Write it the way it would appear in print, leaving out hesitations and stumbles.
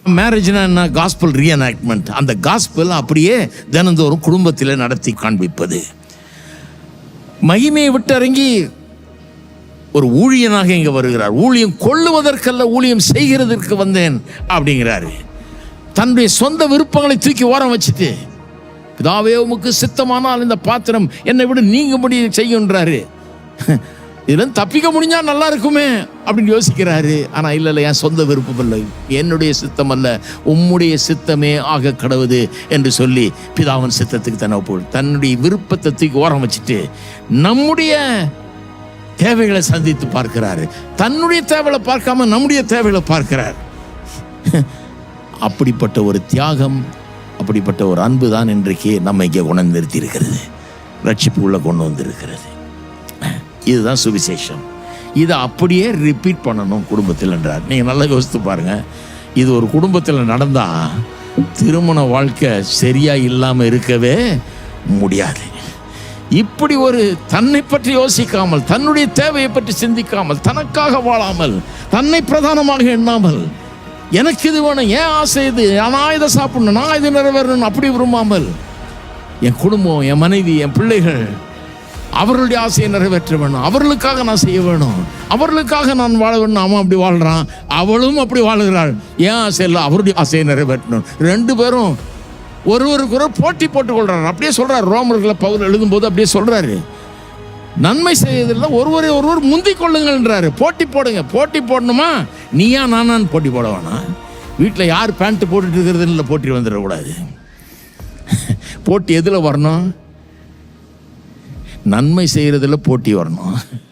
மேரேஜ்னா என்ன? காஸ்பல் ரீஎனாக்ட்மெண்ட். அந்த காஸ்பல் அப்படியே தினந்தோறும் குடும்பத்தில் நடத்தி காண்பிப்பது. மகிமையை விட்டு இறங்கி ஒரு ஊழியனாக இங்கே வருகிறார். ஊழியம் கொள்ளுவதற்கல்ல, ஊழியம் செய்கிறதற்கு வந்தேன் அப்படிங்கிறாரு. தன்னுடைய சொந்த விருப்பங்களை தூக்கி ஓரம் வச்சுட்டு, பிதாவே உமக்கு சித்தமானால் இந்த பாத்திரம் என்னை விட நீங்கும்படி செய்யுன்றாரு. இதெல்லாம் தப்பிக்க முடிஞ்சா நல்லா இருக்குமே அப்படின்னு யோசிக்கிறாரு. ஆனால் இல்லை, என் சொந்த விருப்பம் இல்லை, என்னுடைய சித்தம் அல்ல, உம்முடைய சித்தமே ஆக கடவுது என்று சொல்லி பிதாவின் சித்தத்துக்கு தன்னுடைய விருப்பத்தை தூக்கி ஓரம் வச்சுட்டு நம்முடைய தேவைகளை சந்தித்து பார்க்கிறாரு. தன்னுடைய தேவைகளை பார்க்காம நம்முடைய தேவைகளை பார்க்கிறார். அப்படிப்பட்ட ஒரு தியாகம், அப்படிப்பட்ட ஒரு அன்பு தான் இன்றைக்கு நம்ம இங்கே கொண்டு நிறுத்தி இருக்கிறது, ரட்சிப்பு உள்ள கொண்டு வந்திருக்கிறது. இதுதான் சுவிசேஷம். இதை அப்படியே ரிப்பீட் பண்ணணும் குடும்பத்தில் என்றார். நீங்கள் நல்லா யோசித்து பாருங்கள். இது ஒரு குடும்பத்தில் நடந்தால் திருமண வாழ்க்கை சரியாக இல்லாமல் இருக்கவே முடியாது. இப்படி ஒரு தன்னை பற்றி யோசிக்காமல், தன்னுடைய தேவையை பற்றி சிந்திக்காமல், தனக்காக வாழாமல், தன்னை பிரதானமாக எண்ணாமல், எனக்கு இது வேணும், ஏன் ஆசை இது, நான் இதை சாப்பிடணும், நான் இதை நிறைவேறணும் அப்படி விரும்பாமல், என் குடும்பம், என் மனைவி, என் பிள்ளைகள், அவர்களுடைய ஆசையை நிறைவேற்ற வேணும், அவர்களுக்காக நான் செய்ய வேணும், அவர்களுக்காக நான் வாழ வேணும். அவன் அப்படி வாழ்கிறான், அவளும் அப்படி வாழுகிறாள். ஏன் ஆசை இல்லை, அவருடைய ஆசையை நிறைவேற்றணும். ரெண்டு பேரும் ஒருவருக்கு போட்டி போட்டுக்கொள்றாரு. அப்படியே சொல்றாரு, ரோமர்களை பவுல் எழுதும்போது அப்படியே சொல்றாரு, நன்மை செய்யறதில்லை, ஒருவர் முந்திக் கொள்ளுங்கள்ன்றாரு. போட்டி போடுங்க. போட்டி போடணுமா? நீயா நானான்னு போட்டி போட வேணாம். வீட்டில் யார் பேண்ட் போட்டுட்டு இருக்கிறது இல்லை, போட்டி வந்துடக்கூடாது. போட்டி எதில் வரணும்? நன்மை செய்கிறதுல போட்டி வரணும்.